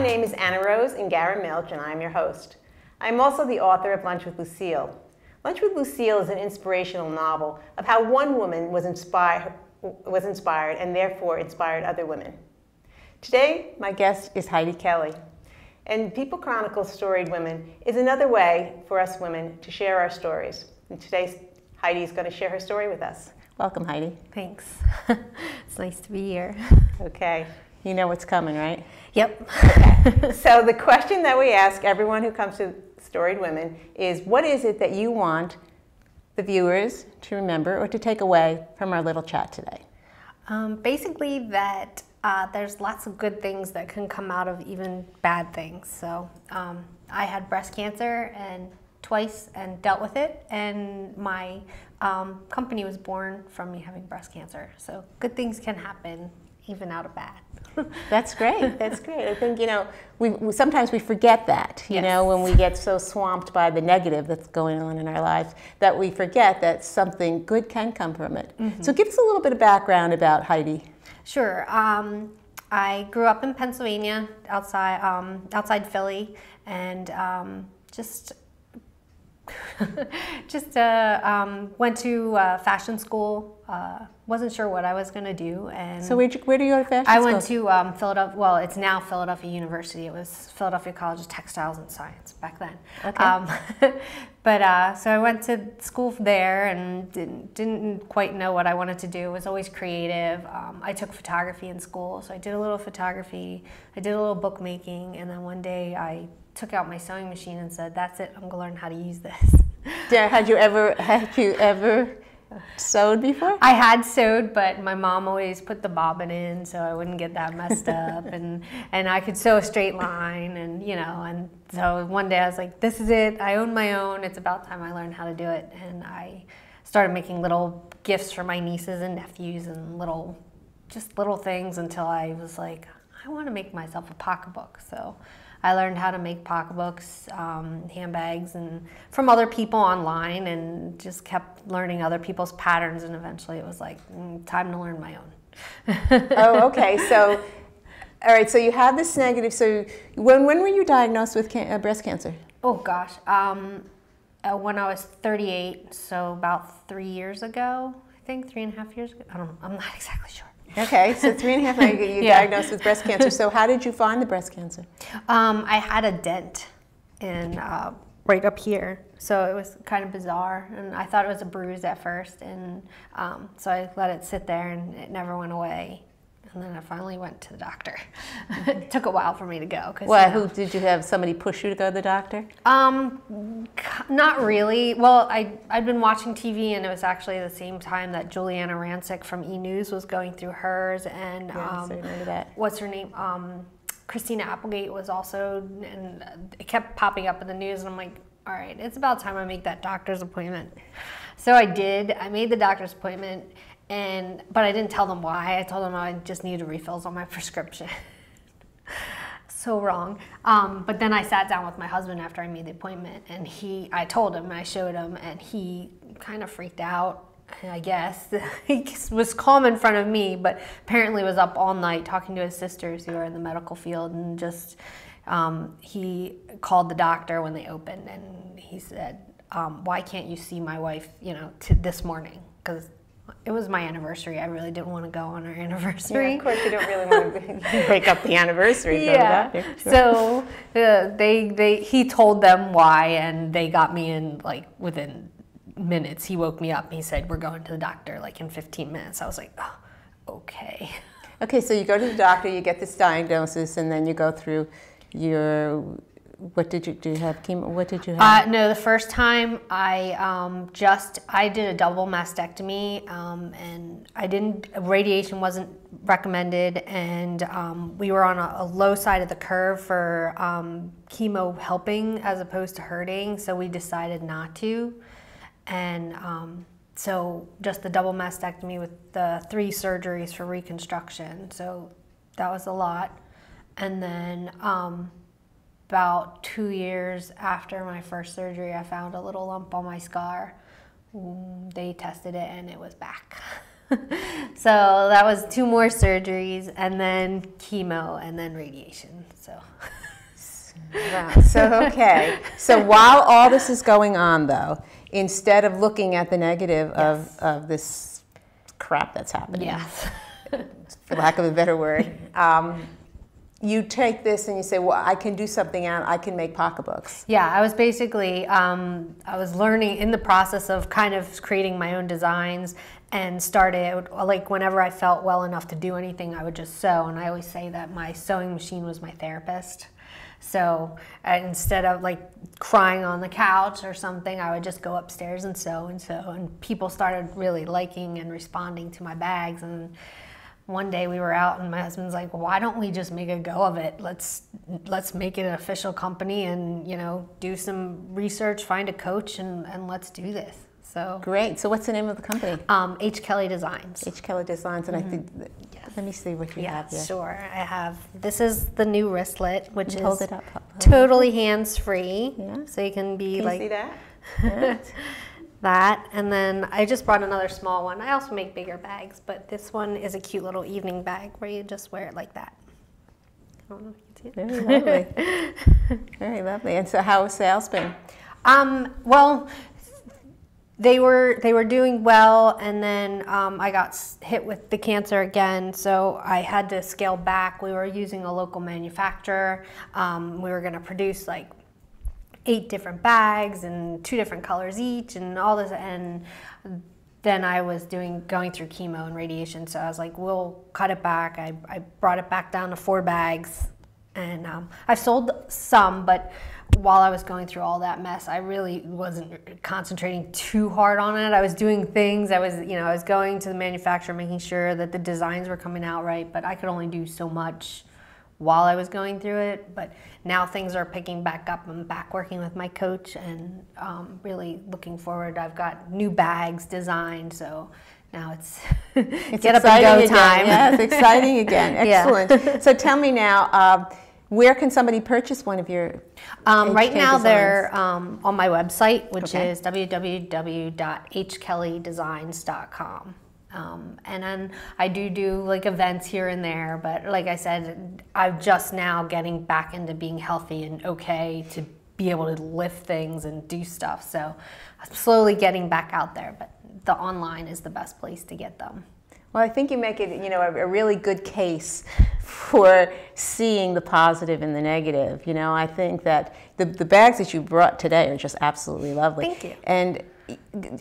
name is Annarose Ingarra-Milch, and I'm your host. I'm also the author of Lunch with Lucille. Lunch with Lucille is an inspirational novel of how one woman was inspired and therefore inspired other women. Today, my guest is Heidi Kelly. And People Chronicles Storied Women is another way for us women to share our stories. And today, Heidi is going to share her story with us. Welcome, Heidi. Thanks. It's nice to be here. Okay. You know what's coming, right? Yep. Okay. So the question that we ask everyone who comes to Storied Women is, what is it that you want the viewers to remember or to take away from our little chat today? Basically that there's lots of good things that can come out of even bad things. So I had breast cancer twice and dealt with it, and my company was born from me having breast cancer. So good things can happen even out of bad. That's great. That's great. I think, sometimes we forget that, when we get so swamped by the negative that's going on in our lives, that we forget that something good can come from it. Mm-hmm. So give us a little bit of background about Heidi. Sure. I grew up in Pennsylvania, outside Philly, and went to fashion school. Wasn't sure what I was going to do. And so where do you go to fashion school? I went to Philadelphia. Well, it's now Philadelphia University. It was Philadelphia College of Textiles and Science back then. Okay. So I went to school there and didn't quite know what I wanted to do. Was always creative. I took photography in school, so I did a little photography. I did a little bookmaking, and then one day I took out my sewing machine and said, "That's it. I'm going to learn how to use this." Had you ever sewed before? I had sewed, but my mom always put the bobbin in so I wouldn't get that messed up, and I could sew a straight line, and so one day I was like, this is it, I own my own, it's about time I learned how to do it. And I started making little gifts for my nieces and nephews and little things until I was like, I want to make myself a pocketbook. So I learned how to make pocketbooks, handbags, and from other people online, and just kept learning other people's patterns, and eventually it was like, time to learn my own. Oh, okay. So, all right, so you have this negative. So when were you diagnosed with breast cancer? Oh, gosh. When I was 38, so about 3 years ago, I think, 3.5 years ago. I don't know. I'm not exactly sure. Okay, so 3.5 years ago you diagnosed with breast cancer. So how did you find the breast cancer? I had a dent right up here, so it was kind of bizarre, and I thought it was a bruise at first, and so I let it sit there, and it never went away. And then I finally went to the doctor. It took a while for me to go. Who did you have somebody push you to go to the doctor? Not really. Well, I'd been watching TV, and it was actually the same time that Juliana Rancic from E! News was going through hers, and so I remember that. What's her name? Christina Applegate was also, and it kept popping up in the news, and I'm like, all right, it's about time I make that doctor's appointment. So I did. I made the doctor's appointment. But I didn't tell them why. I told them I just needed refills on my prescription. So wrong. But then I sat down with my husband after I made the appointment, and I told him, and I showed him, and he kind of freaked out, I guess. He was calm in front of me, but apparently was up all night talking to his sisters who are in the medical field, and just he called the doctor when they opened, and he said, why can't you see my wife, this morning? Because it was my anniversary. I really didn't want to go on our anniversary. Yeah, of course, you don't really want to break up the anniversary. Yeah. Go to the doctor. So he told them why, and they got me in within minutes. He woke me up and he said, "We're going to the doctor in 15 minutes." I was like, oh, okay. Okay, so you go to the doctor, you get this diagnosis, and then you go through your. What did you do? You have chemo? What did you have? No, the first time I did a double mastectomy, and radiation wasn't recommended, and we were on a low side of the curve for chemo helping as opposed to hurting, so we decided not to, and so just the double mastectomy with the 3 surgeries for reconstruction, so that was a lot, and then about 2 years after my first surgery, I found a little lump on my scar. They tested it, and it was back. So that was 2 more surgeries, and then chemo, and then radiation. So. Wow. So, okay. So while all this is going on, though, instead of looking at the negative of this crap that's happening, Yes. for lack of a better word, you take this and you say, well, I can do something out, I can make pocketbooks. Yeah, I was basically, I was learning in the process of kind of creating my own designs, and started, like, whenever I felt well enough to do anything, I would just sew. And I always say that my sewing machine was my therapist. So instead of like crying on the couch or something, I would just go upstairs and sew and sew. And people started really liking and responding to my bags. And one day we were out, and my husband's like, why don't we just make a go of it? Let's make it an official company, and, you know, do some research, find a coach, and let's do this. So great. So what's the name of the company? HKelly Designs. HKelly Designs, and I think, let me see what you have here. Sure. I have, this is the new wristlet, which is hold it up. totally hands-free. Yeah. So you can be Can like, you see that? Yeah. that. And then I just brought another small one. I also make bigger bags, but this one is a cute little evening bag where you just wear it like that. I don't know if you can see it. Very lovely. Very lovely. And so how has sales been? Well, they were doing well, and then I got hit with the cancer again, so I had to scale back. We were using a local manufacturer. We were going to produce like 8 different bags and 2 different colors each, and all this. And then I was going through chemo and radiation, so I was like, we'll cut it back. I brought it back down to 4 bags, and I've sold some, but while I was going through all that mess, I really wasn't concentrating too hard on it. I was doing things. I was going to the manufacturer, making sure that the designs were coming out right, but I could only do so much while I was going through it. But now things are picking back up. I'm back working with my coach, and really looking forward. I've got new bags designed, so now it's get up and go time. Yeah, it's exciting again. Excellent. Yeah. So tell me now, where can somebody purchase one of your right now designs? They're on my website, which is www.HKellydesigns.com. And then I do like events here and there, but like I said, I'm just now getting back into being healthy and okay to be able to lift things and do stuff. So I'm slowly getting back out there, but the online is the best place to get them. Well, I think you make it, a really good case for seeing the positive and the negative. I think that the bags that you brought today are just absolutely lovely. Thank you. And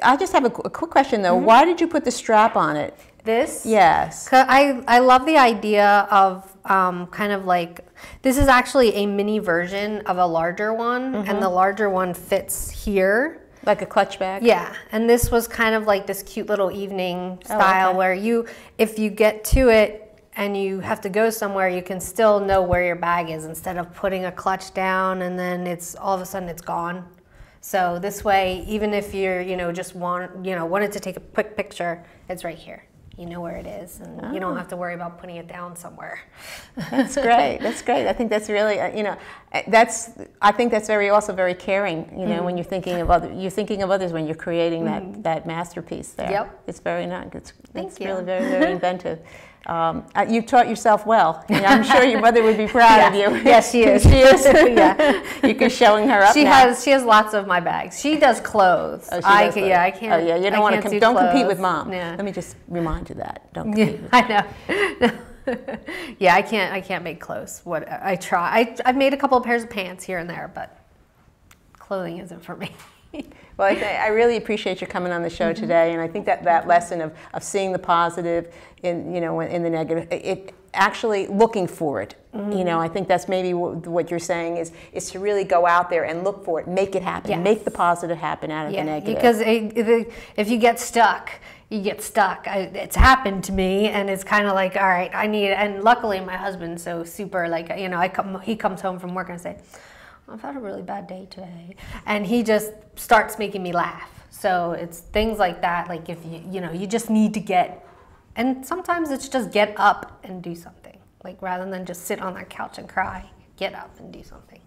I just have a quick question, though. Mm-hmm. Why did you put the strap on it? This? Yes. 'Cause I love the idea of kind of like, this is actually a mini version of a larger one, and the larger one fits here. Like a clutch bag? Yeah, and this was kind of like this cute little evening style where if you get to it and you have to go somewhere, you can still know where your bag is instead of putting a clutch down and then all of a sudden it's gone. So this way, even if you're, just wanted to take a quick picture, it's right here. You know where it is, and you don't have to worry about putting it down somewhere. That's great. That's great. I think that's really, I think that's also very caring. When you're thinking of others when you're creating that masterpiece there. Yep. It's very nice. Thank you. Really very, very inventive. You taught yourself well. I'm sure your mother would be proud of you. Yes, she is. She is. Yeah. You're showing her up. She has lots of my bags. She does clothes. Oh, she does clothes. Yeah, I can't. Oh, yeah. You don't want to don't compete with Mom. Yeah. Let me just remind you that. Don't compete. I know. Yeah, I can't make clothes. What I try. I've made a couple of pairs of pants here and there, but clothing isn't for me. Well, I really appreciate you coming on the show today, and I think that lesson of seeing the positive in the negative, it actually looking for it. I think that's maybe what you're saying is to really go out there and look for it, make it happen, make the positive happen out of the negative. Because if you get stuck, you get stuck. It's happened to me, and it's kind of like, all right, I need it. And luckily, my husband's so super, like, he comes home from work and I say, I've had a really bad day today, and he just starts making me laugh. So it's things like that, like if you just need to and sometimes it's just get up and do something, like rather than just sit on that couch and cry, get up and do something.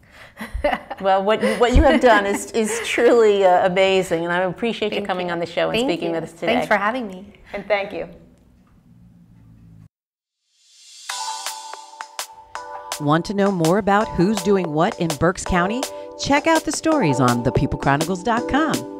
Well, what you have done is truly amazing, and I appreciate you coming on the show and speaking with us today. Thanks for having me. And thank you. Want to know more about who's doing what in Berks County? Check out the stories on thepeoplechronicles.com.